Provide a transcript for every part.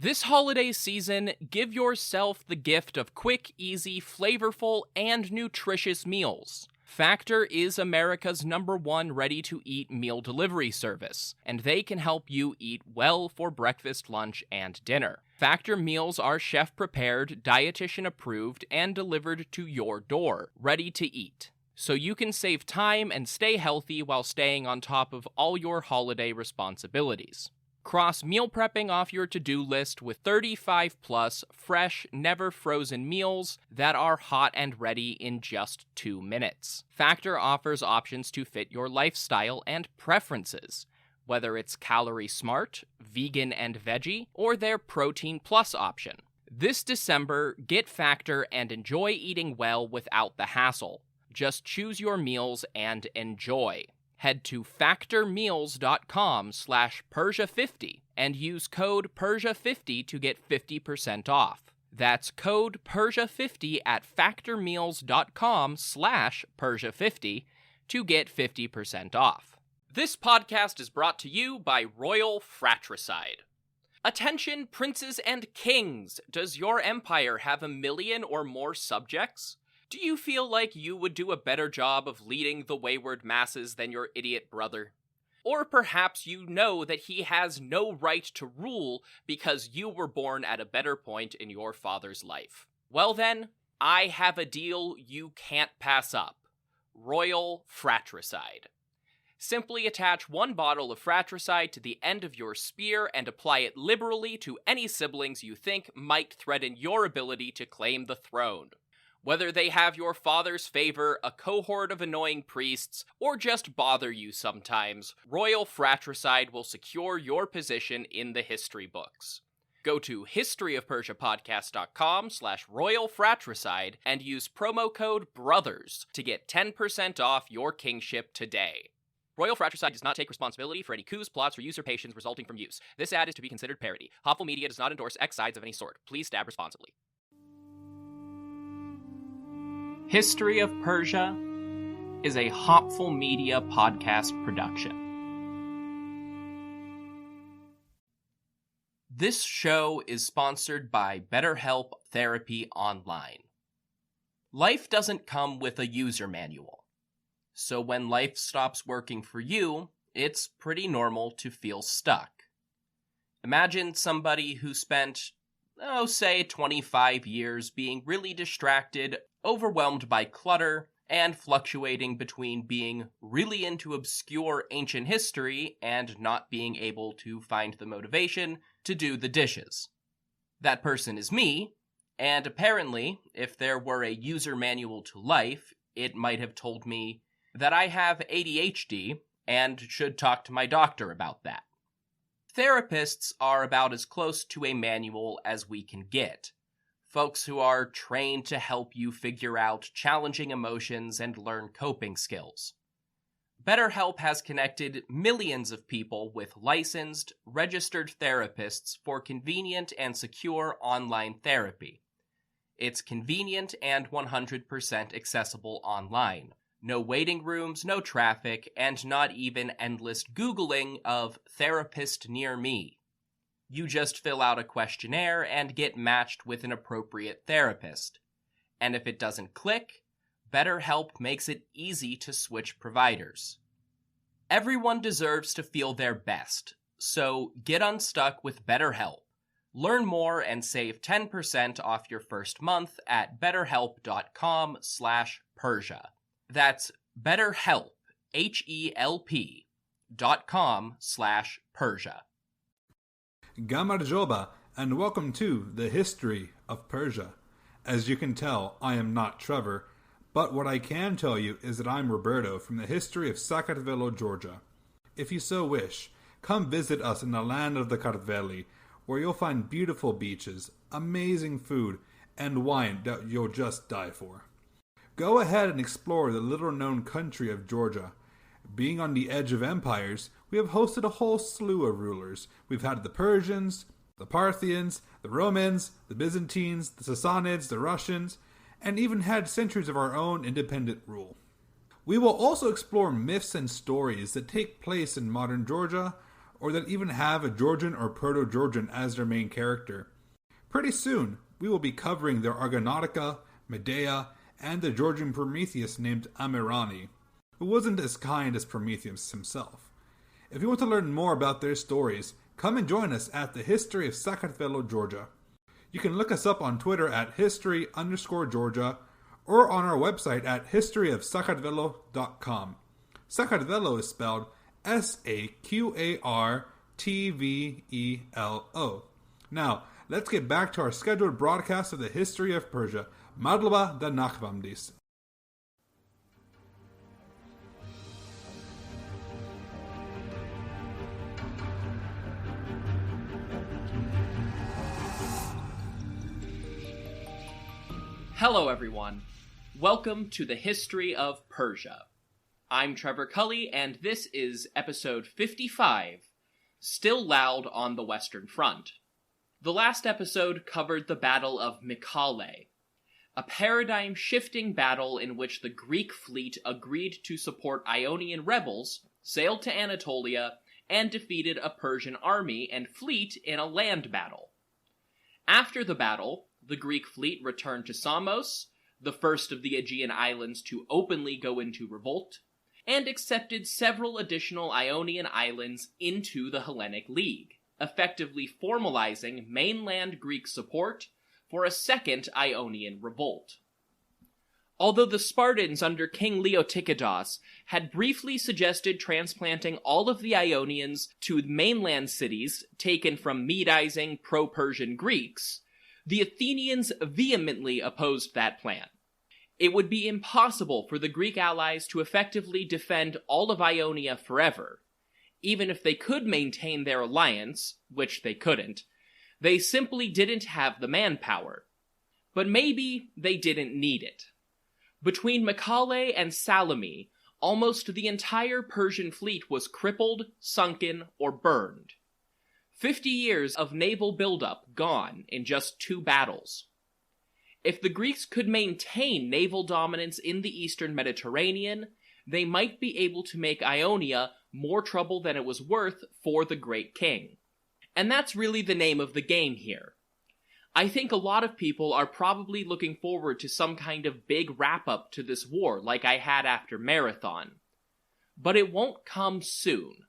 This holiday season, give yourself the gift of quick, easy, flavorful, and nutritious meals. Factor is America's #1 ready-to-eat meal delivery service, and they can help you eat well for breakfast, lunch, and dinner. Factor meals are chef-prepared, dietitian-approved, and delivered to your door, ready to eat. So you can save time and stay healthy while staying on top of all your holiday responsibilities. Cross meal prepping off your to-do list with 35-plus fresh, never-frozen meals that are hot and ready in just 2 minutes. Factor offers options to fit your lifestyle and preferences, whether it's calorie smart, vegan and veggie, or their protein plus option. This December, get Factor and enjoy eating well without the hassle. Just choose your meals and enjoy. Head to factormeals.com/Persia50 and use code Persia50 to get 50% off. That's code Persia50 at factormeals.com/Persia50 to get 50% off. This podcast is brought to you by Royal Fratricide. Attention, princes and kings! Does your empire have 1 million or more subjects? Do you feel like you would do a better job of leading the wayward masses than your idiot brother? Or perhaps you know that he has no right to rule because you were born at a better point in your father's life. Well then, I have a deal you can't pass up. Royal Fratricide. Simply attach 1 bottle of fratricide to the end of your spear and apply it liberally to any siblings you think might threaten your ability to claim the throne. Whether they have your father's favor, a cohort of annoying priests, or just bother you sometimes, Royal Fratricide will secure your position in the history books. Go to historyofpersiapodcast.com/Royal Fratricide and use promo code BROTHERS to get 10% off your kingship today. Royal Fratricide does not take responsibility for any coups, plots, or usurpations resulting from use. This ad is to be considered parody. Hopful Media does not endorse X sides of any sort. Please stab responsibly. History of Persia is a Hopful Media podcast production. This show is sponsored by BetterHelp Therapy Online. Life doesn't come with a user manual, so when life stops working for you, it's pretty normal to feel stuck. Imagine somebody who spent, say 25 years being really distracted, overwhelmed by clutter, and fluctuating between being really into obscure ancient history and not being able to find the motivation to do the dishes. That person is me, and apparently, if there were a user manual to life, it might have told me that I have ADHD and should talk to my doctor about that. Therapists are about as close to a manual as we can get. Folks who are trained to help you figure out challenging emotions and learn coping skills. BetterHelp has connected millions of people with licensed, registered therapists for convenient and secure online therapy. It's convenient and 100% accessible online. No waiting rooms, no traffic, and not even endless Googling of therapist near me. You just fill out a questionnaire and get matched with an appropriate therapist. And if it doesn't click, BetterHelp makes it easy to switch providers. Everyone deserves to feel their best, so get unstuck with BetterHelp. Learn more and save 10% off your first month at betterhelp.com/Persia. That's BetterHelp, HELP.com/Persia. Gamarjoba, and welcome to the History of Persia. As you can tell, I am not Trevor, but what I can tell you is that I'm Roberto from the history of Sakartvelo, Georgia. If you so wish, come visit us in the land of the Kartveli, where you'll find beautiful beaches, amazing food, and wine that you'll just die for. Go ahead and explore the little-known country of Georgia. Being on the edge of empires, we have hosted a whole slew of rulers. We've had the Persians, the Parthians, the Romans, the Byzantines, the Sassanids, the Russians, and even had centuries of our own independent rule. We will also explore myths and stories that take place in modern Georgia, or that even have a Georgian or Proto-Georgian as their main character. Pretty soon, we will be covering their Argonautica, Medea, and the Georgian Prometheus named Amirani, who wasn't as kind as Prometheus himself. If you want to learn more about their stories, come and join us at the History of Sakartvelo, Georgia. You can look us up on Twitter at history_Georgia or on our website at historyofsakartvelo.com. Sakartvelo is spelled Saqartvelo. Now, let's get back to our scheduled broadcast of the history of Persia. Madlaba da Nakvamdis. Hello everyone. Welcome to the History of Persia. I'm Trevor Cully, and this is episode 55, Still Loud on the Western Front. The last episode covered the Battle of Mycale, a paradigm-shifting battle in which the Greek fleet agreed to support Ionian rebels, sailed to Anatolia, and defeated a Persian army and fleet in a land battle. After the battle, the Greek fleet returned to Samos, the first of the Aegean islands to openly go into revolt, and accepted several additional Ionian islands into the Hellenic League, effectively formalizing mainland Greek support for a second Ionian revolt. Although the Spartans under King Leotychidas had briefly suggested transplanting all of the Ionians to mainland cities taken from Medizing pro-Persian Greeks, the Athenians vehemently opposed that plan. It would be impossible for the Greek allies to effectively defend all of Ionia forever. Even if they could maintain their alliance, which they couldn't, they simply didn't have the manpower. But maybe they didn't need it. Between Mycale and Salome, almost the entire Persian fleet was crippled, sunken, or burned. 50 years of naval buildup gone in just 2 battles. If the Greeks could maintain naval dominance in the eastern Mediterranean, they might be able to make Ionia more trouble than it was worth for the great king. And that's really the name of the game here. I think a lot of people are probably looking forward to some kind of big wrap-up to this war like I had after Marathon. But it won't come soon.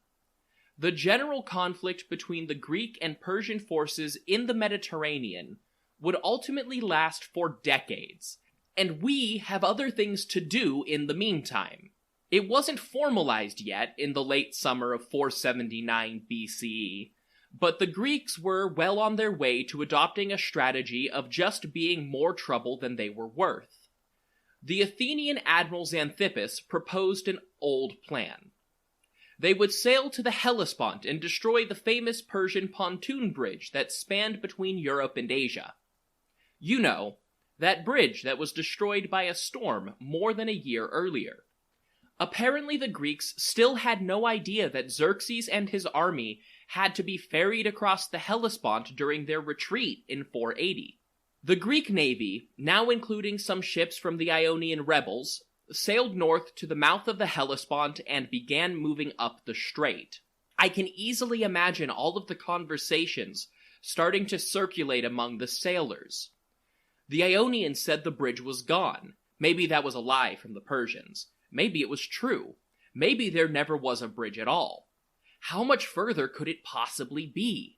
The general conflict between the Greek and Persian forces in the Mediterranean would ultimately last for decades, and we have other things to do in the meantime. It wasn't formalized yet in the late summer of 479 BCE, but the Greeks were well on their way to adopting a strategy of just being more trouble than they were worth. The Athenian admiral Xanthippus proposed an old plan. They would sail to the Hellespont and destroy the famous Persian pontoon bridge that spanned between Europe and Asia. You know, that bridge that was destroyed by a storm more than a year earlier. Apparently the Greeks still had no idea that Xerxes and his army had to be ferried across the Hellespont during their retreat in 480. The Greek navy, now including some ships from the Ionian rebels, sailed north to the mouth of the Hellespont and began moving up the strait. I can easily imagine all of the conversations starting to circulate among the sailors. The Ionians said the bridge was gone. Maybe that was a lie from the Persians. Maybe it was true. Maybe there never was a bridge at all. How much further could it possibly be?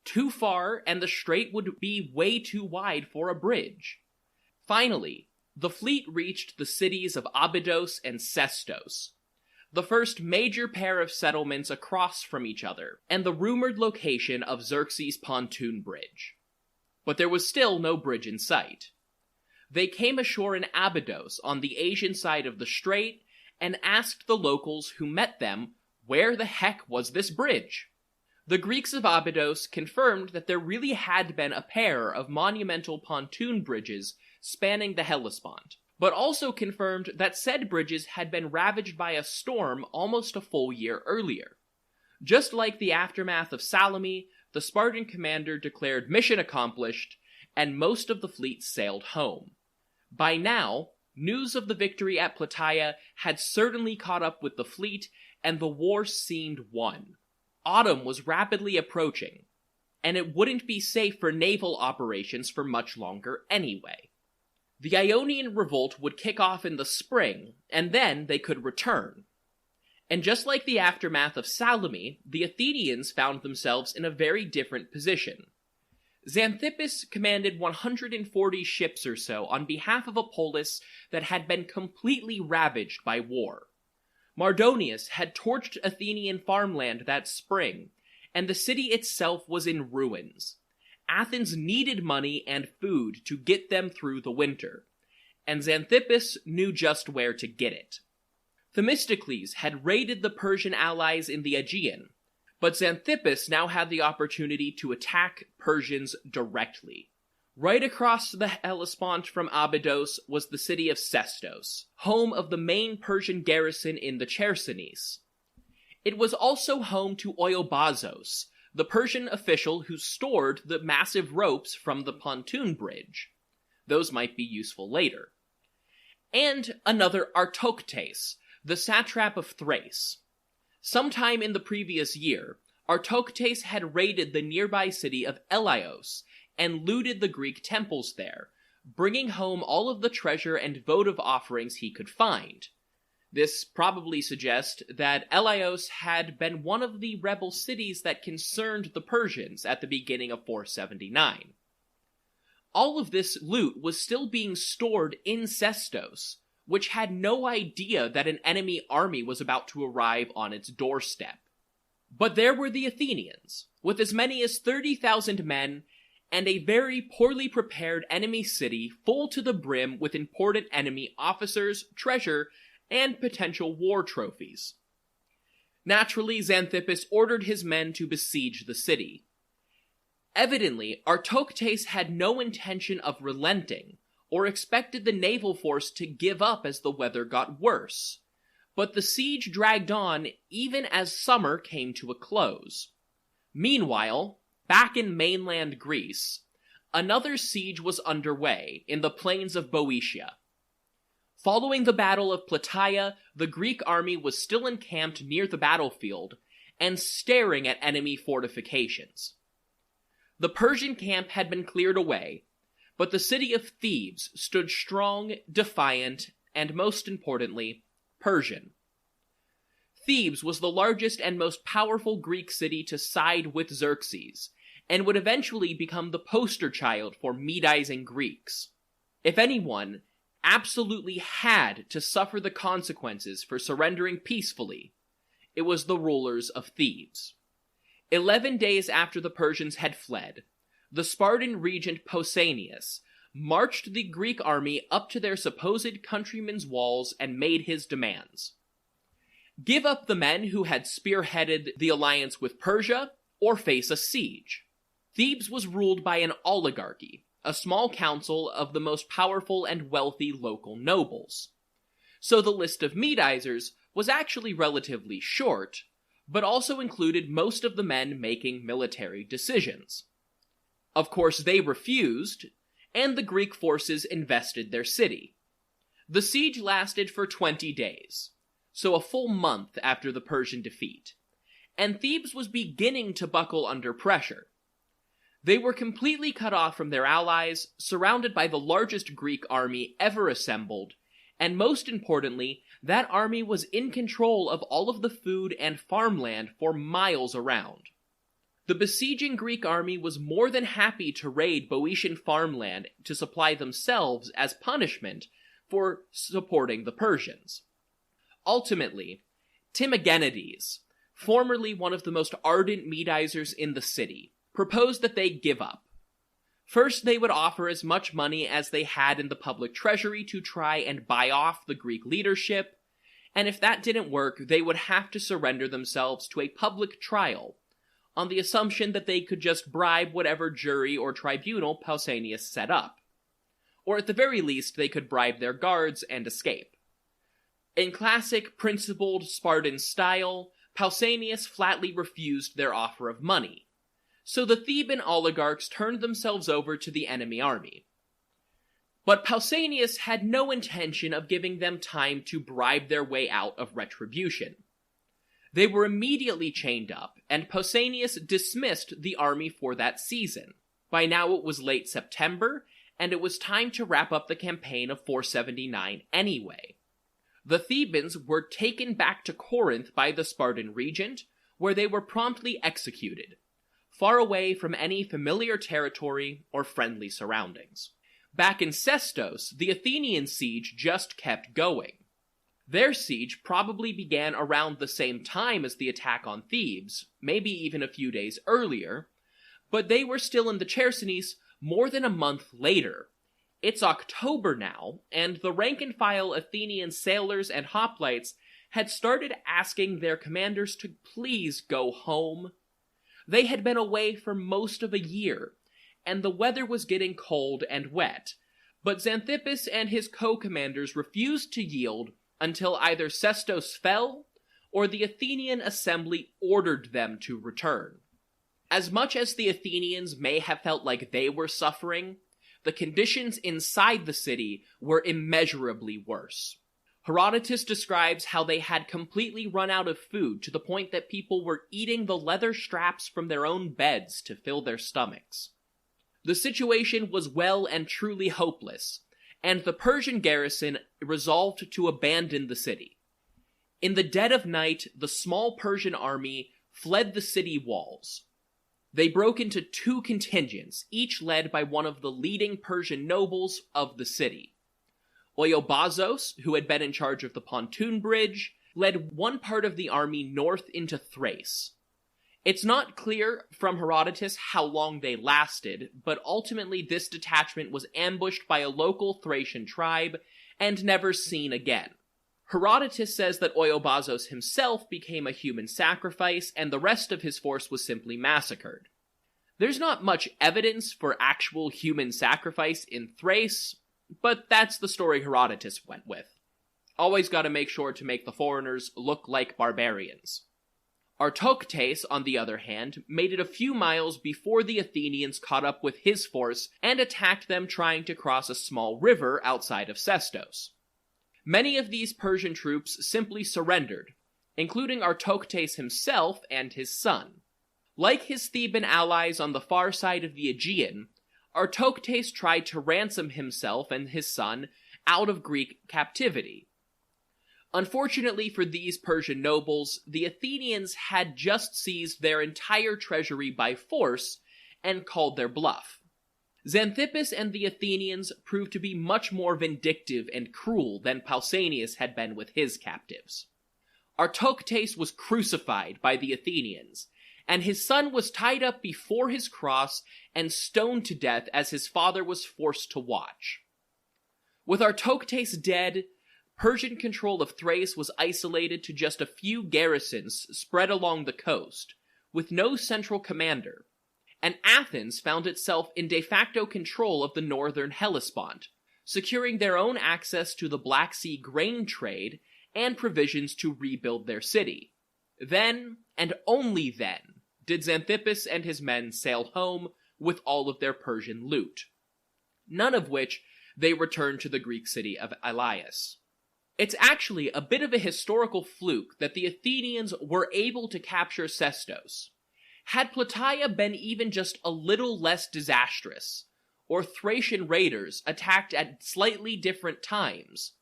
Too far, and the strait would be way too wide for a bridge. Finally, the fleet reached the cities of Abydos and Sestos, the first major pair of settlements across from each other, and the rumored location of Xerxes' pontoon bridge. But there was still no bridge in sight. They came ashore in Abydos on the Asian side of the strait and asked the locals who met them, where the heck was this bridge? The Greeks of Abydos confirmed that there really had been a pair of monumental pontoon bridges spanning the Hellespont, but also confirmed that said bridges had been ravaged by a storm almost a full year earlier. Just like the aftermath of Salome, the Spartan commander declared mission accomplished, and most of the fleet sailed home. By now, news of the victory at Plataea had certainly caught up with the fleet, and the war seemed won. Autumn was rapidly approaching, and it wouldn't be safe for naval operations for much longer anyway. The Ionian revolt would kick off in the spring, and then they could return. And just like the aftermath of Salome, the Athenians found themselves in a very different position. Xanthippus commanded 140 ships or so on behalf of a polis that had been completely ravaged by war. Mardonius had torched Athenian farmland that spring, and the city itself was in ruins. Athens needed money and food to get them through the winter, and Xanthippus knew just where to get it. Themistocles had raided the Persian allies in the Aegean, but Xanthippus now had the opportunity to attack Persians directly. Right across the Hellespont from Abydos was the city of Sestos, home of the main Persian garrison in the Chersonese. It was also home to Oiobazos, the Persian official who stored the massive ropes from the pontoon bridge. Those might be useful later. And another Artoctes, the satrap of Thrace. Sometime in the previous year, Artoctes had raided the nearby city of Elaios and looted the Greek temples there, bringing home all of the treasure and votive offerings he could find. This probably suggests that Elaios had been one of the rebel cities that concerned the Persians at the beginning of 479. All of this loot was still being stored in Sestos, which had no idea that an enemy army was about to arrive on its doorstep. But there were the Athenians, with as many as 30,000 men, and a very poorly prepared enemy city full to the brim with important enemy officers, treasure, and potential war trophies. Naturally, Xanthippus ordered his men to besiege the city. Evidently, Artoctes had no intention of relenting, or expected the naval force to give up as the weather got worse. But the siege dragged on even as summer came to a close. Meanwhile, back in mainland Greece, another siege was underway in the plains of Boeotia. Following the Battle of Plataea, the Greek army was still encamped near the battlefield and staring at enemy fortifications. The Persian camp had been cleared away, but the city of Thebes stood strong, defiant, and most importantly, Persian. Thebes was the largest and most powerful Greek city to side with Xerxes, and would eventually become the poster child for Medizing Greeks. If anyone absolutely had to suffer the consequences for surrendering peacefully, it was the rulers of Thebes. 11 days after the Persians had fled, the Spartan regent Pausanias marched the Greek army up to their supposed countrymen's walls and made his demands. Give up the men who had spearheaded the alliance with Persia, or face a siege. Thebes was ruled by an oligarchy, a small council of the most powerful and wealthy local nobles. So the list of Medizers was actually relatively short, but also included most of the men making military decisions. Of course, they refused, and the Greek forces invested their city. The siege lasted for 20 days, so a full month after the Persian defeat, and Thebes was beginning to buckle under pressure. They were completely cut off from their allies, surrounded by the largest Greek army ever assembled, and most importantly, that army was in control of all of the food and farmland for miles around. The besieging Greek army was more than happy to raid Boeotian farmland to supply themselves as punishment for supporting the Persians. Ultimately, Timagenides, formerly one of the most ardent Medizers in the city, proposed that they give up. First, they would offer as much money as they had in the public treasury to try and buy off the Greek leadership, and if that didn't work, they would have to surrender themselves to a public trial, on the assumption that they could just bribe whatever jury or tribunal Pausanias set up. Or at the very least, they could bribe their guards and escape. In classic, principled Spartan style, Pausanias flatly refused their offer of money, so the Theban oligarchs turned themselves over to the enemy army. But Pausanias had no intention of giving them time to bribe their way out of retribution. They were immediately chained up, and Pausanias dismissed the army for that season. By now it was late September, and it was time to wrap up the campaign of 479 anyway. The Thebans were taken back to Corinth by the Spartan regent, where they were promptly executed, far away from any familiar territory or friendly surroundings. Back in Sestos, the Athenian siege just kept going. Their siege probably began around the same time as the attack on Thebes, maybe even a few days earlier, but they were still in the Chersonese more than a month later. It's October now, and the rank-and-file Athenian sailors and hoplites had started asking their commanders to please go home. They had been away for most of a year, and the weather was getting cold and wet, but Xanthippus and his co-commanders refused to yield until either Sestos fell, or the Athenian assembly ordered them to return. As much as the Athenians may have felt like they were suffering, the conditions inside the city were immeasurably worse. Herodotus describes how they had completely run out of food to the point that people were eating the leather straps from their own beds to fill their stomachs. The situation was well and truly hopeless, and the Persian garrison resolved to abandon the city. In the dead of night, the small Persian army fled the city walls. They broke into two contingents, each led by one of the leading Persian nobles of the city. Oiobazos, who had been in charge of the pontoon bridge, led one part of the army north into Thrace. It's not clear from Herodotus how long they lasted, but ultimately this detachment was ambushed by a local Thracian tribe and never seen again. Herodotus says that Oiobazos himself became a human sacrifice, and the rest of his force was simply massacred. There's not much evidence for actual human sacrifice in Thrace, but that's the story Herodotus went with. Always gotta make sure to make the foreigners look like barbarians. Artoctes, on the other hand, made it a few miles before the Athenians caught up with his force and attacked them trying to cross a small river outside of Sestos. Many of these Persian troops simply surrendered, including Artoctes himself and his son. Like his Theban allies on the far side of the Aegean, Artoctes tried to ransom himself and his son out of Greek captivity. Unfortunately for these Persian nobles, the Athenians had just seized their entire treasury by force and called their bluff. Xanthippus and the Athenians proved to be much more vindictive and cruel than Pausanias had been with his captives. Artoctes was crucified by the Athenians, and his son was tied up before his cross and stoned to death as his father was forced to watch. With Artoctes dead, Persian control of Thrace was isolated to just a few garrisons spread along the coast, with no central commander, and Athens found itself in de facto control of the northern Hellespont, securing their own access to the Black Sea grain trade and provisions to rebuild their city. Then, and only then, did Xanthippus and his men sail home with all of their Persian loot, none of which they returned to the Greek city of Ilias. It's actually a bit of a historical fluke that the Athenians were able to capture Sestos. Had Plataea been even just a little less disastrous, or Thracian raiders attacked at slightly different times,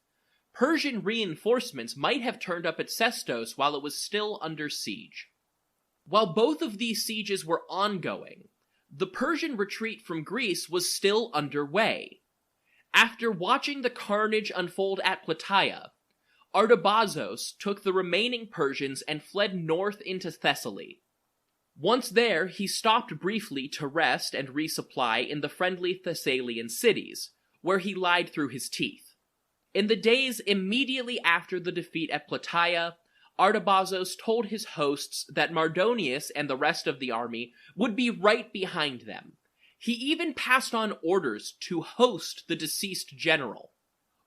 Persian reinforcements might have turned up at Sestos while it was still under siege. While both of these sieges were ongoing, the Persian retreat from Greece was still underway. After watching the carnage unfold at Plataea, Artabazos took the remaining Persians and fled north into Thessaly. Once there, he stopped briefly to rest and resupply in the friendly Thessalian cities, where he lied through his teeth. In the days immediately after the defeat at Plataea, Artabazos told his hosts that Mardonius and the rest of the army would be right behind them. He even passed on orders to host the deceased general.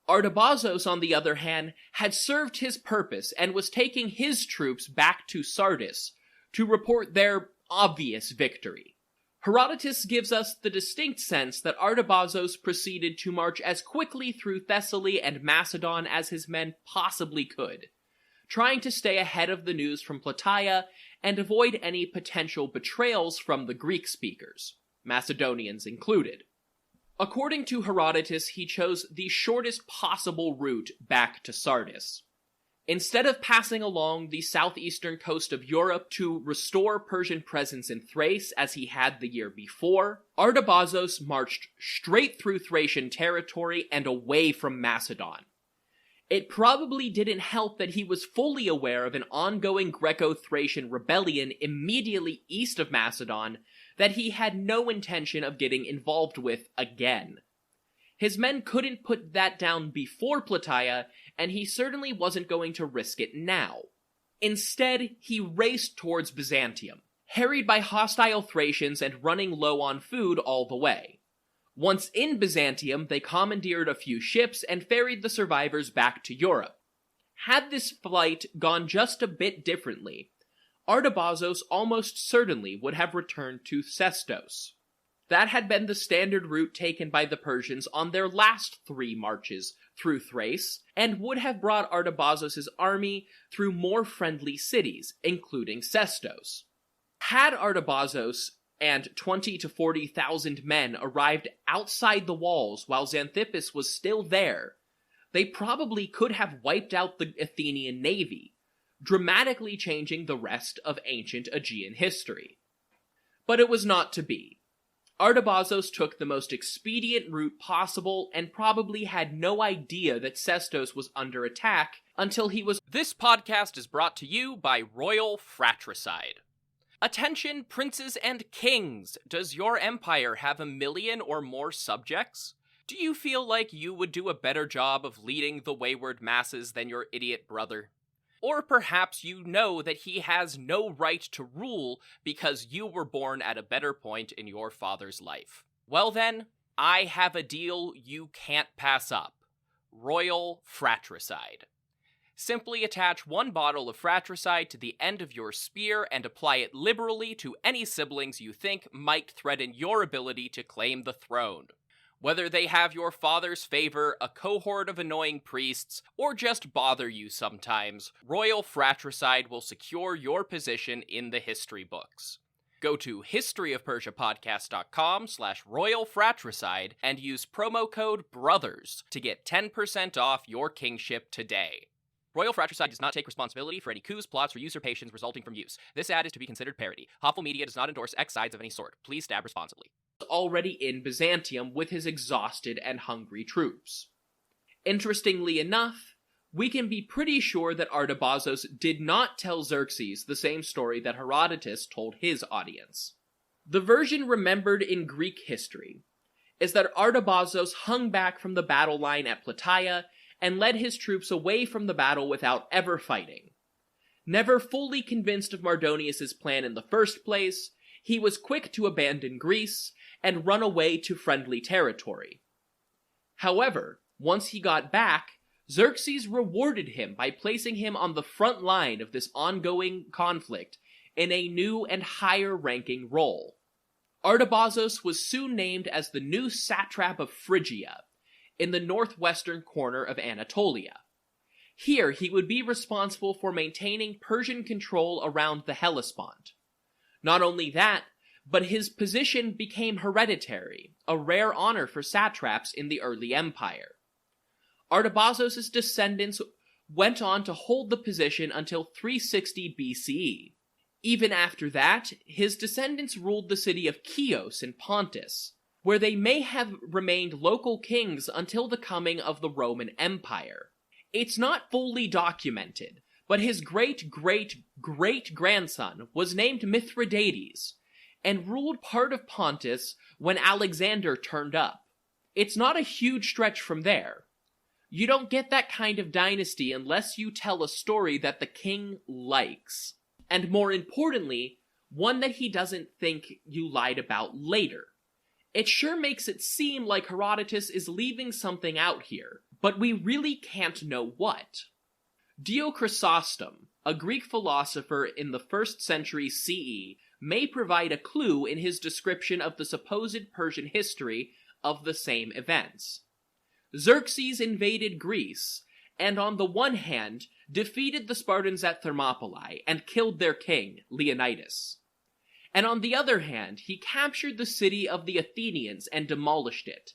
Artabazos, on the other hand, had served his purpose and was taking his troops back to Sardis to report their obvious victory. Herodotus gives us the distinct sense that Artabazos proceeded to march as quickly through Thessaly and Macedon as his men possibly could, trying to stay ahead of the news from Plataea and avoid any potential betrayals from the Greek speakers, Macedonians included. According to Herodotus, he chose the shortest possible route back to Sardis. Instead of passing along the southeastern coast of Europe to restore Persian presence in Thrace as he had the year before, Artabazos marched straight through Thracian territory and away from Macedon. It probably didn't help that he was fully aware of an ongoing Greco-Thracian rebellion immediately east of Macedon that he had no intention of getting involved with again. His men couldn't put that down before Plataea, and he certainly wasn't going to risk it now. Instead, he raced towards Byzantium, harried by hostile Thracians and running low on food all the way. Once in Byzantium, they commandeered a few ships and ferried the survivors back to Europe. Had this flight gone just a bit differently, Artabazos almost certainly would have returned to Sestos. That had been the standard route taken by the Persians on their last 3 marches through Thrace, and would have brought Artabazos' army through more friendly cities, including Sestos. Had Artabazos and 20 to 40,000 men arrived outside the walls while Xanthippus was still there, they probably could have wiped out the Athenian navy, dramatically changing the rest of ancient Aegean history. But it was not to be. Artabazos took the most expedient route possible and probably had no idea that Sestos was under attack until he was... This podcast is brought to you by Royal Fratricide. Attention, princes and kings! Does your empire have 1 million or more subjects? Do you feel like you would do a better job of leading the wayward masses than your idiot brother? Or perhaps you know that he has no right to rule because you were born at a better point in your father's life. Well then, I have a deal you can't pass up. Royal Fratricide. Simply attach 1 bottle of fratricide to the end of your spear and apply it liberally to any siblings you think might threaten your ability to claim the throne. Whether they have your father's favor, a cohort of annoying priests, or just bother you sometimes, Royal Fratricide will secure your position in the history books. Go to historyofpersiapodcast.com/Royal Fratricide and use promo code BROTHERS to get 10% off your kingship today. Royal Fratricide does not take responsibility for any coups, plots, or usurpations resulting from use. This ad is to be considered parody. Hopful Media does not endorse X sides of any sort. Please stab responsibly. Already in Byzantium with his exhausted and hungry troops. Interestingly enough, we can be pretty sure that Artabazos did not tell Xerxes the same story that Herodotus told his audience. The version remembered in Greek history is that Artabazos hung back from the battle line at Plataea and led his troops away from the battle without ever fighting. Never fully convinced of Mardonius's plan in the first place, he was quick to abandon Greece and run away to friendly territory. However, once he got back, Xerxes rewarded him by placing him on the front line of this ongoing conflict in a new and higher-ranking role. Artabazos was soon named as the new satrap of Phrygia, in the northwestern corner of Anatolia. Here he would be responsible for maintaining Persian control around the Hellespont. Not only that, but his position became hereditary, a rare honor for satraps in the early empire. Artabazos' descendants went on to hold the position until 360 BCE. Even after that, his descendants ruled the city of Chios in Pontus, where they may have remained local kings until the coming of the Roman Empire. It's not fully documented, but his great-great-great-grandson was named Mithridates, and ruled part of Pontus when Alexander turned up. It's not a huge stretch from there. You don't get that kind of dynasty unless you tell a story that the king likes. And more importantly, one that he doesn't think you lied about later. It sure makes it seem like Herodotus is leaving something out here, but we really can't know what. Dio Chrysostom, a Greek philosopher in the 1st century CE, may provide a clue in his description of the supposed Persian history of the same events. Xerxes invaded Greece, and on the one hand, defeated the Spartans at Thermopylae and killed their king, Leonidas. And on the other hand, he captured the city of the Athenians and demolished it.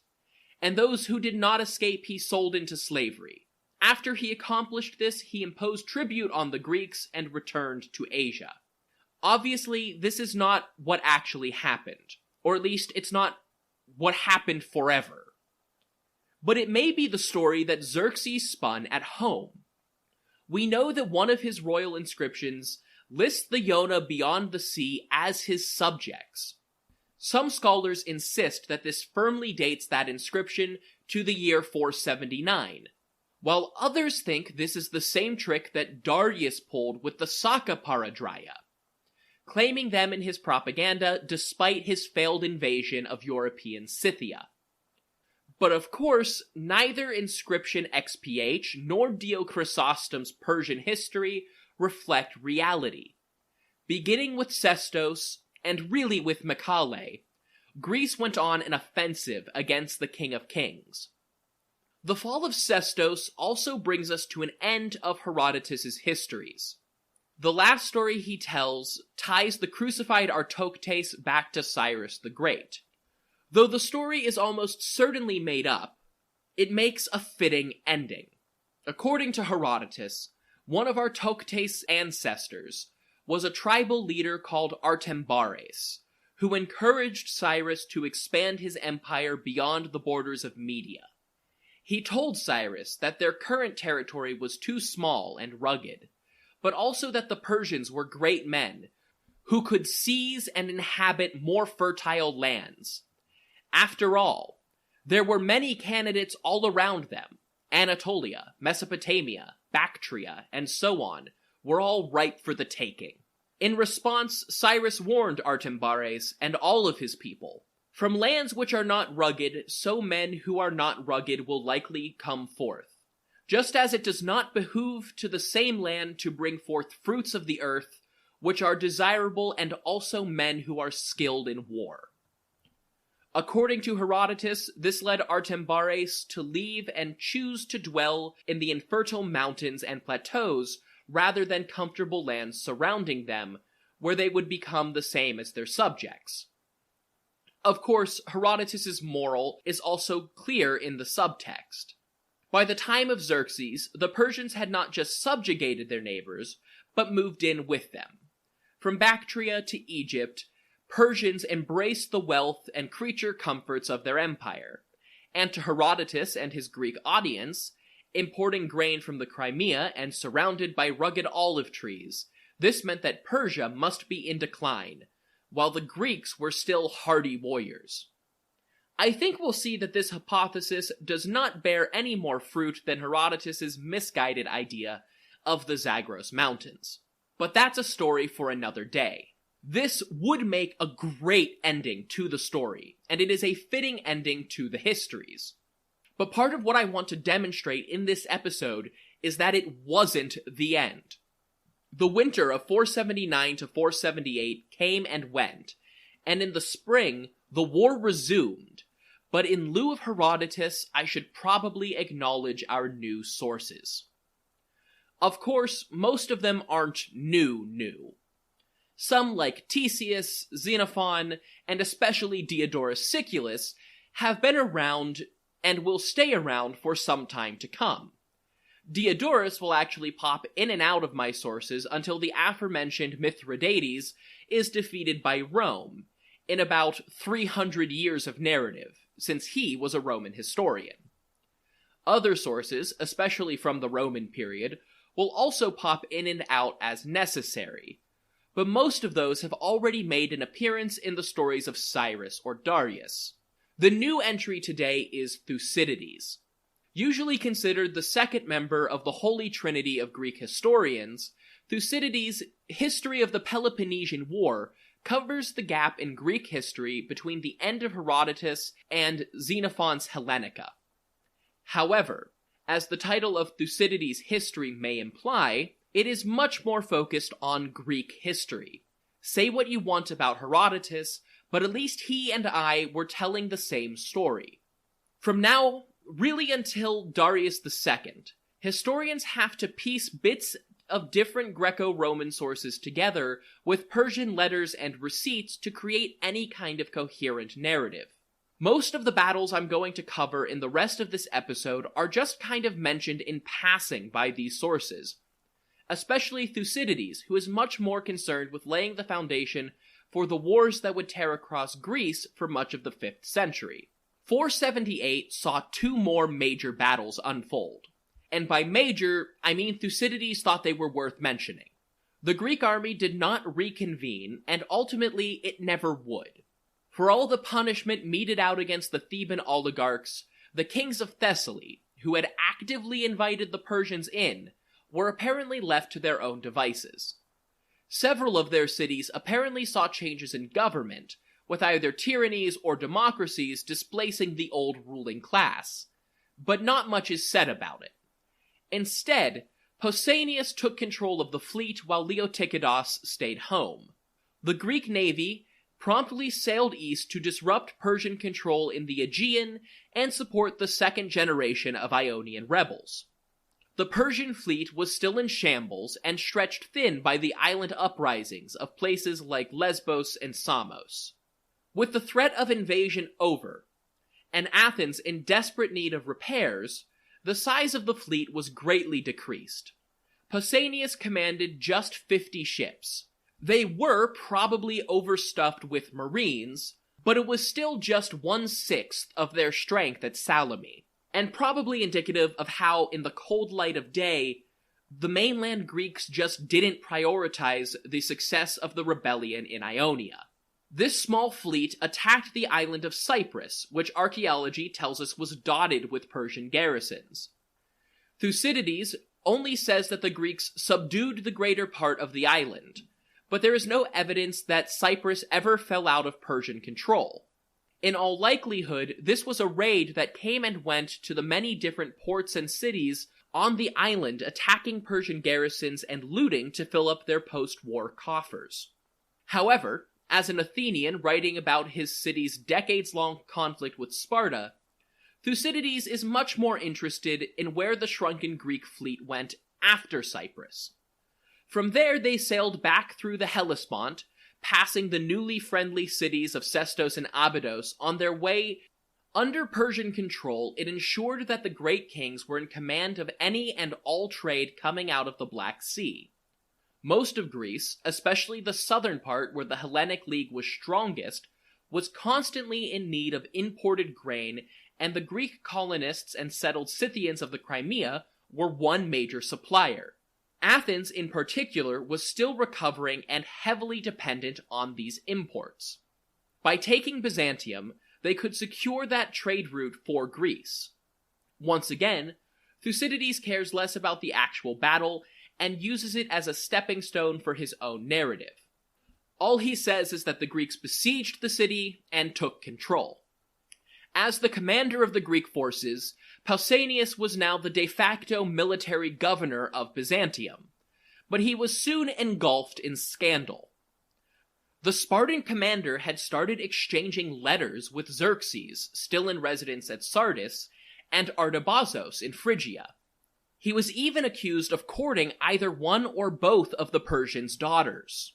And those who did not escape he sold into slavery. After he accomplished this, he imposed tribute on the Greeks and returned to Asia. Obviously, this is not what actually happened, or at least it's not what happened forever. But it may be the story that Xerxes spun at home. We know that one of his royal inscriptions lists the Iona beyond the sea as his subjects. Some scholars insist that this firmly dates that inscription to the year 479, while others think this is the same trick that Darius pulled with the Saka Paradrya, claiming them in his propaganda despite his failed invasion of European Scythia. But of course, neither inscription XPH nor Dio Chrysostom's Persian history reflect reality. Beginning with Sestos, and really with Mycale, Greece went on an offensive against the King of Kings. The fall of Sestos also brings us to an end of Herodotus's histories. The last story he tells ties the crucified Artoctes back to Cyrus the Great. Though the story is almost certainly made up, it makes a fitting ending. According to Herodotus, one of Artoctes' ancestors was a tribal leader called Artembares, who encouraged Cyrus to expand his empire beyond the borders of Media. He told Cyrus that their current territory was too small and rugged, but also that the Persians were great men who could seize and inhabit more fertile lands. After all, there were many candidates all around them. Anatolia, Mesopotamia, Bactria, and so on were all ripe for the taking. In response, Cyrus warned Artembares and all of his people, "From lands which are not rugged, so men who are not rugged will likely come forth. Just as it does not behoove to the same land to bring forth fruits of the earth, which are desirable, and also men who are skilled in war." According to Herodotus, this led Artembares to leave and choose to dwell in the infertile mountains and plateaus rather than comfortable lands surrounding them, where they would become the same as their subjects. Of course, Herodotus's moral is also clear in the subtext. By the time of Xerxes, the Persians had not just subjugated their neighbors, but moved in with them. From Bactria to Egypt, Persians embraced the wealth and creature comforts of their empire, and to Herodotus and his Greek audience, importing grain from the Crimea and surrounded by rugged olive trees, this meant that Persia must be in decline, while the Greeks were still hardy warriors. I think we'll see that this hypothesis does not bear any more fruit than Herodotus's misguided idea of the Zagros Mountains. But that's a story for another day. This would make a great ending to the story, and it is a fitting ending to the histories. But part of what I want to demonstrate in this episode is that it wasn't the end. The winter of 479 to 478 came and went, and in the spring, the war resumed. But in lieu of Herodotus, I should probably acknowledge our new sources. Of course, most of them aren't new. Some, like Ctesias, Xenophon, and especially Diodorus Siculus, have been around and will stay around for some time to come. Diodorus will actually pop in and out of my sources until the aforementioned Mithridates is defeated by Rome, in about 300 years of narrative, since he was a Roman historian. Other sources, especially from the Roman period, will also pop in and out as necessary, but most of those have already made an appearance in the stories of Cyrus or Darius. The new entry today is Thucydides. Usually considered the second member of the Holy Trinity of Greek historians, Thucydides' History of the Peloponnesian War covers the gap in Greek history between the end of Herodotus and Xenophon's Hellenica. However, as the title of Thucydides' history may imply, it is much more focused on Greek history. Say what you want about Herodotus, but at least he and I were telling the same story. From now, really until Darius II, Historians have to piece bits of different Greco-Roman sources together with Persian letters and receipts to create any kind of coherent narrative. Most of the battles I'm going to cover in the rest of this episode are just kind of mentioned in passing by these sources, especially Thucydides, who is much more concerned with laying the foundation for the wars that would tear across Greece for much of the 5th century. 478 saw 2 more major battles unfold. And by major, I mean Thucydides thought they were worth mentioning. The Greek army did not reconvene, and ultimately it never would. For all the punishment meted out against the Theban oligarchs, the kings of Thessaly, who had actively invited the Persians in, were apparently left to their own devices. Several of their cities apparently saw changes in government, with either tyrannies or democracies displacing the old ruling class, but not much is said about it. Instead, Pausanias took control of the fleet while Leotychidas stayed home. The Greek navy promptly sailed east to disrupt Persian control in the Aegean and support the second generation of Ionian rebels. The Persian fleet was still in shambles and stretched thin by the island uprisings of places like Lesbos and Samos. With the threat of invasion over, and Athens in desperate need of repairs, the size of the fleet was greatly decreased. Pausanias commanded just 50 ships. They were probably overstuffed with marines, but it was still just 1/6 of their strength at Salome, and probably indicative of how, in the cold light of day, the mainland Greeks just didn't prioritize the success of the rebellion in Ionia. This small fleet attacked the island of Cyprus, which archaeology tells us was dotted with Persian garrisons. Thucydides only says that the Greeks subdued the greater part of the island, but there is no evidence that Cyprus ever fell out of Persian control. In all likelihood, this was a raid that came and went to the many different ports and cities on the island, attacking Persian garrisons and looting to fill up their post-war coffers. However, as an Athenian writing about his city's decades-long conflict with Sparta, Thucydides is much more interested in where the shrunken Greek fleet went after Cyprus. From there, they sailed back through the Hellespont, passing the newly friendly cities of Sestos and Abydos on their way. Under Persian control, it ensured that the great kings were in command of any and all trade coming out of the Black Sea. Most of Greece, especially the southern part where the Hellenic League was strongest, was constantly in need of imported grain, and the Greek colonists and settled Scythians of the Crimea were one major supplier. Athens, in particular, was still recovering and heavily dependent on these imports. By taking Byzantium, they could secure that trade route for Greece. Once again, Thucydides cares less about the actual battle and uses it as a stepping stone for his own narrative. All he says is that the Greeks besieged the city and took control. As the commander of the Greek forces, Pausanias was now the de facto military governor of Byzantium, but he was soon engulfed in scandal. The Spartan commander had started exchanging letters with Xerxes, still in residence at Sardis, and Artabazos in Phrygia. He was even accused of courting either one or both of the Persians' daughters.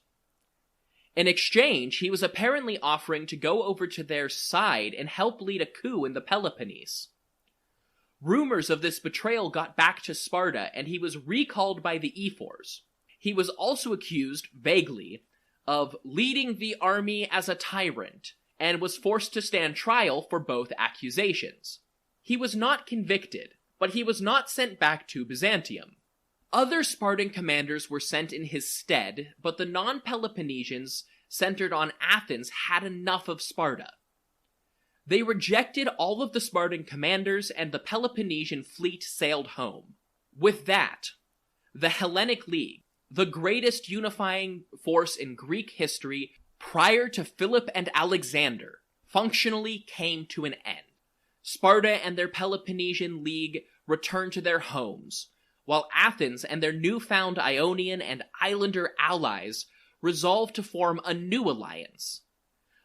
In exchange, he was apparently offering to go over to their side and help lead a coup in the Peloponnese. Rumors of this betrayal got back to Sparta, and he was recalled by the ephors. He was also accused, vaguely, of leading the army as a tyrant, and was forced to stand trial for both accusations. He was not convicted, but he was not sent back to Byzantium. Other Spartan commanders were sent in his stead, but the non-Peloponnesians centered on Athens had enough of Sparta. They rejected all of the Spartan commanders, and the Peloponnesian fleet sailed home. With that, the Hellenic League, the greatest unifying force in Greek history prior to Philip and Alexander, functionally came to an end. Sparta and their Peloponnesian League returned to their homes, while Athens and their newfound Ionian and Islander allies resolved to form a new alliance.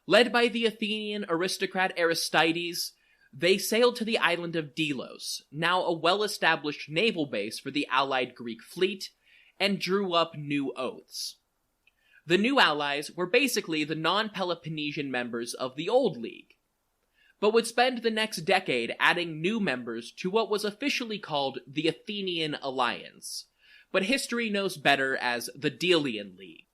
Led by the Athenian aristocrat Aristides, They sailed to the island of Delos, now a well-established naval base for the allied Greek fleet, and drew up new oaths. The new allies were basically the non-Peloponnesian members of the old league, but would spend the next decade adding new members to what was officially called the Athenian Alliance, but history knows better as the Delian League.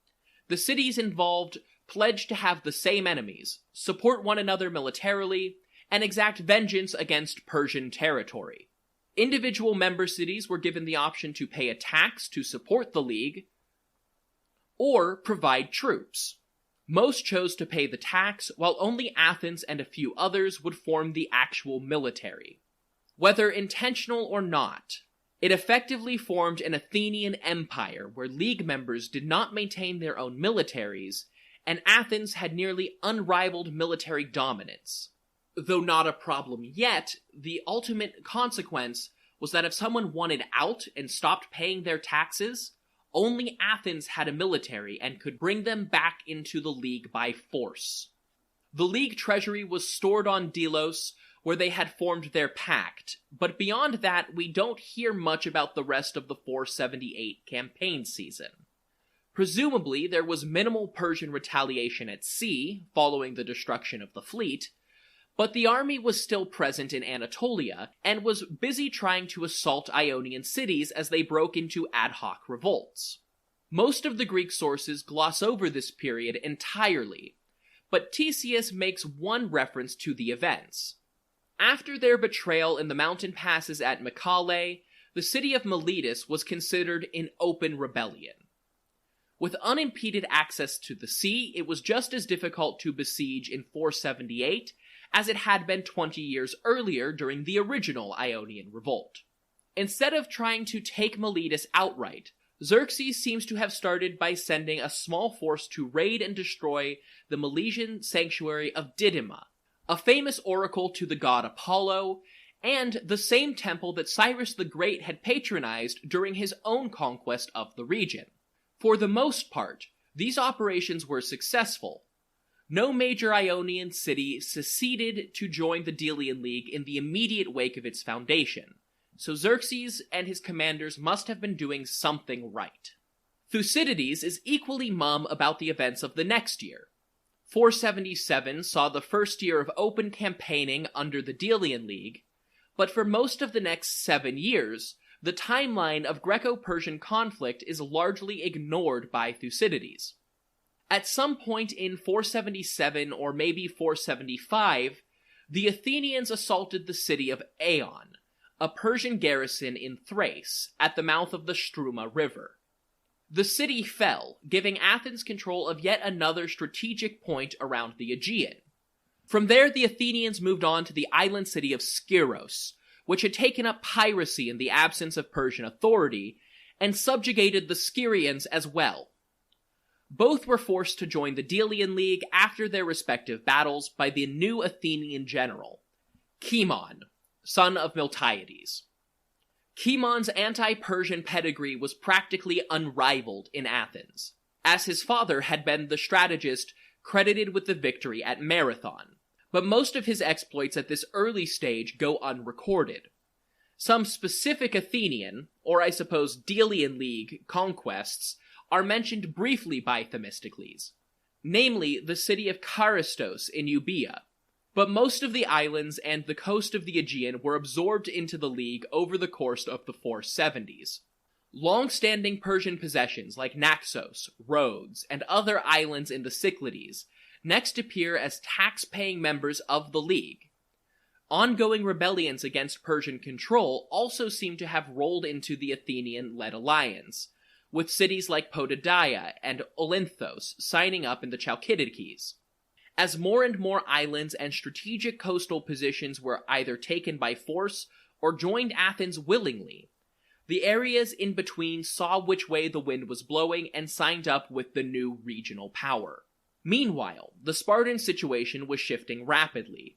The cities involved pledged to have the same enemies, support one another militarily, and exact vengeance against Persian territory. Individual member cities were given the option to pay a tax to support the league, or provide troops. Most chose to pay the tax, while only Athens and a few others would form the actual military. Whether intentional or not, it effectively formed an Athenian empire where league members did not maintain their own militaries, and Athens had nearly unrivaled military dominance. Though not a problem yet, the ultimate consequence was that if someone wanted out and stopped paying their taxes, only Athens had a military and could bring them back into the league by force. The league treasury was stored on Delos, where they had formed their pact, but beyond that we don't hear much about the rest of the 478 campaign season. Presumably there was minimal Persian retaliation at sea, following the destruction of the fleet, but the army was still present in Anatolia, and was busy trying to assault Ionian cities as they broke into ad hoc revolts. Most of the Greek sources gloss over this period entirely, but Ctesias makes one reference to the events. After their betrayal in the mountain passes at Mycale, the city of Miletus was considered in open rebellion. With unimpeded access to the sea, it was just as difficult to besiege in 478 as it had been 20 years earlier during the original Ionian revolt. Instead of trying to take Miletus outright, Xerxes seems to have started by sending a small force to raid and destroy the Milesian sanctuary of Didyma, a famous oracle to the god Apollo, and the same temple that Cyrus the Great had patronized during his own conquest of the region. For the most part, these operations were successful. No major Ionian city seceded to join the Delian League in the immediate wake of its foundation, so Xerxes and his commanders must have been doing something right. Thucydides is equally mum about the events of the next year. 477 saw the first year of open campaigning under the Delian League, but for most of the next 7 years, the timeline of Greco-Persian conflict is largely ignored by Thucydides. At some point in 477 or maybe 475, the Athenians assaulted the city of Eion, a Persian garrison in Thrace, at the mouth of the Struma River. The city fell, giving Athens control of yet another strategic point around the Aegean. From there, the Athenians moved on to the island city of Skyros, which had taken up piracy in the absence of Persian authority, and subjugated the Scyrians as well. Both were forced to join the Delian League after their respective battles by the new Athenian general, Cimon, son of Miltiades. Cimon's anti-Persian pedigree was practically unrivaled in Athens, as his father had been the strategist credited with the victory at Marathon, but most of his exploits at this early stage go unrecorded. Some specific Athenian, or I suppose Delian League, conquests are mentioned briefly by Themistocles, namely the city of Charistos in Euboea, but most of the islands and the coast of the Aegean were absorbed into the League over the course of the 470s. Long-standing Persian possessions like Naxos, Rhodes, and other islands in the Cyclades next appear as tax-paying members of the League. Ongoing rebellions against Persian control also seem to have rolled into the Athenian-led alliance, with cities like Potidaia and Olynthos signing up in the Chalcidices. As more and more islands and strategic coastal positions were either taken by force or joined Athens willingly, the areas in between saw which way the wind was blowing and signed up with the new regional power. Meanwhile, the Spartan situation was shifting rapidly.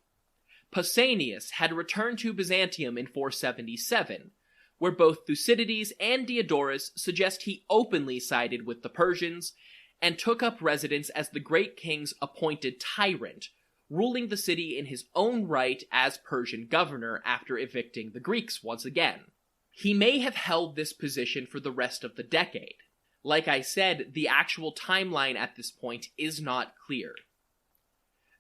Pausanias had returned to Byzantium in 477, where both Thucydides and Diodorus suggest he openly sided with the Persians and took up residence as the great king's appointed tyrant, ruling the city in his own right as Persian governor after evicting the Greeks once again. He may have held this position for the rest of the decade. Like I said, the actual timeline at this point is not clear.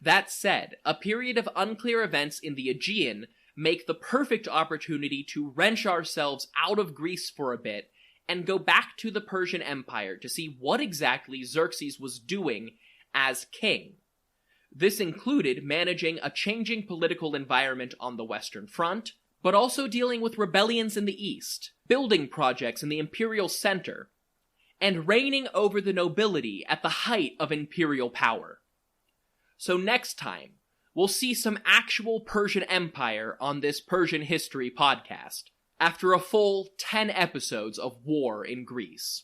That said, a period of unclear events in the Aegean make the perfect opportunity to wrench ourselves out of Greece for a bit and go back to the Persian Empire to see what exactly Xerxes was doing as king. This included managing a changing political environment on the Western Front, but also dealing with rebellions in the East, building projects in the imperial center, and reigning over the nobility at the height of imperial power. So next time, we'll see some actual Persian Empire on this Persian History podcast, after a full 10 episodes of war in Greece.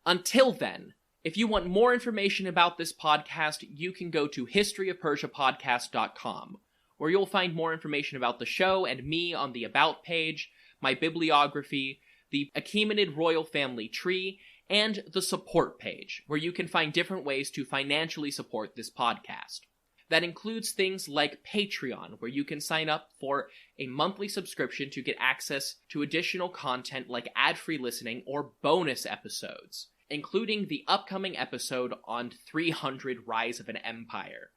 Until then, if you want more information about this podcast, you can go to historyofpersiapodcast.com, where you'll find more information about the show and me on the About page, my bibliography, the Achaemenid royal family tree, and the support page, where you can find different ways to financially support this podcast. That includes things like Patreon, where you can sign up for a monthly subscription to get access to additional content like ad-free listening or bonus episodes, including the upcoming episode on 300 Rise of an Empire.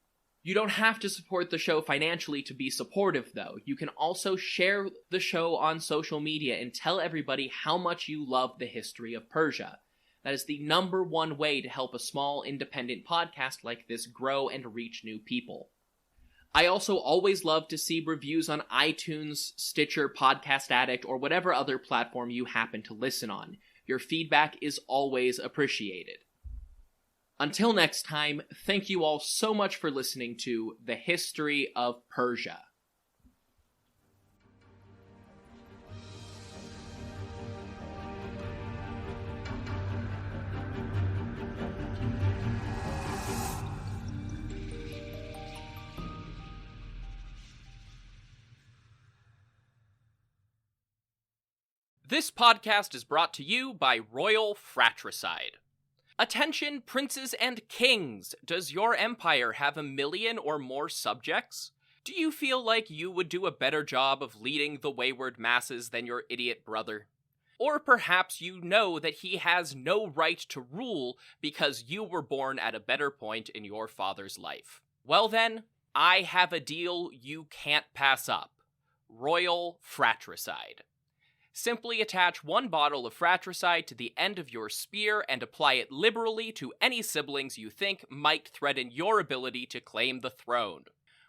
You don't have to support the show financially to be supportive, though. You can also share the show on social media and tell everybody how much you love the history of Persia. That is the number one way to help a small, independent podcast like this grow and reach new people. I also always love to see reviews on iTunes, Stitcher, Podcast Addict, or whatever other platform you happen to listen on. Your feedback is always appreciated. Until next time, thank you all so much for listening to The History of Persia. This podcast is brought to you by Royal Fratricide. Attention, princes and kings! Does your empire have 1 million or more subjects? Do you feel like you would do a better job of leading the wayward masses than your idiot brother? Or perhaps you know that he has no right to rule because you were born at a better point in your father's life. Well then, I have a deal you can't pass up. Royal Fratricide. Simply attach 1 bottle of fratricide to the end of your spear and apply it liberally to any siblings you think might threaten your ability to claim the throne.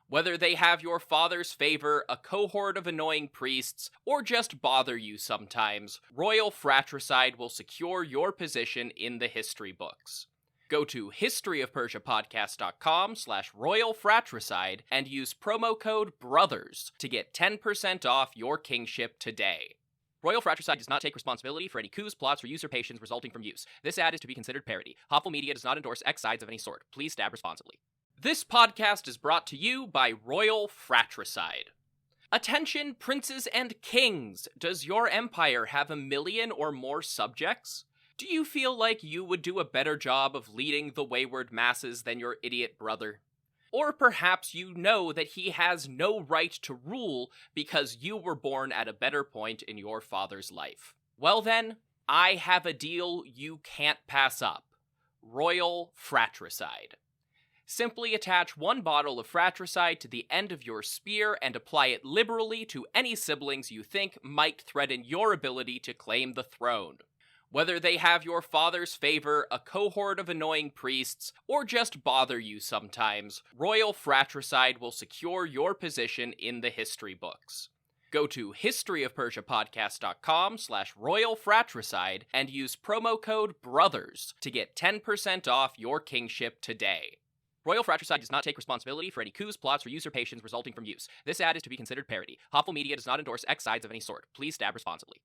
Whether they have your father's favor, a cohort of annoying priests, or just bother you sometimes, Royal Fratricide will secure your position in the history books. Go to historyofpersiapodcast.com/Royal Fratricide and use promo code BROTHERS to get 10% off your kingship today. Royal Fratricide does not take responsibility for any coups, plots, or usurpations resulting from use. This ad is to be considered parody. Hopeful Media does not endorse X sides of any sort. Please stab responsibly. This podcast is brought to you by Royal Fratricide. Attention, princes and kings! Does your empire have 1 million or more subjects? Do you feel like you would do a better job of leading the wayward masses than your idiot brother? Or perhaps you know that he has no right to rule because you were born at a better point in your father's life. Well then, I have a deal you can't pass up. Royal Fratricide. Simply attach 1 bottle of fratricide to the end of your spear and apply it liberally to any siblings you think might threaten your ability to claim the throne. Whether they have your father's favor, a cohort of annoying priests, or just bother you sometimes, Royal Fratricide will secure your position in the history books. Go to historyofpersiapodcast.com/Royal Fratricide and use promo code BROTHERS to get 10% off your kingship today. Royal Fratricide does not take responsibility for any coups, plots, or usurpations resulting from use. This ad is to be considered parody. Hopeful Media does not endorse X sides of any sort. Please stab responsibly.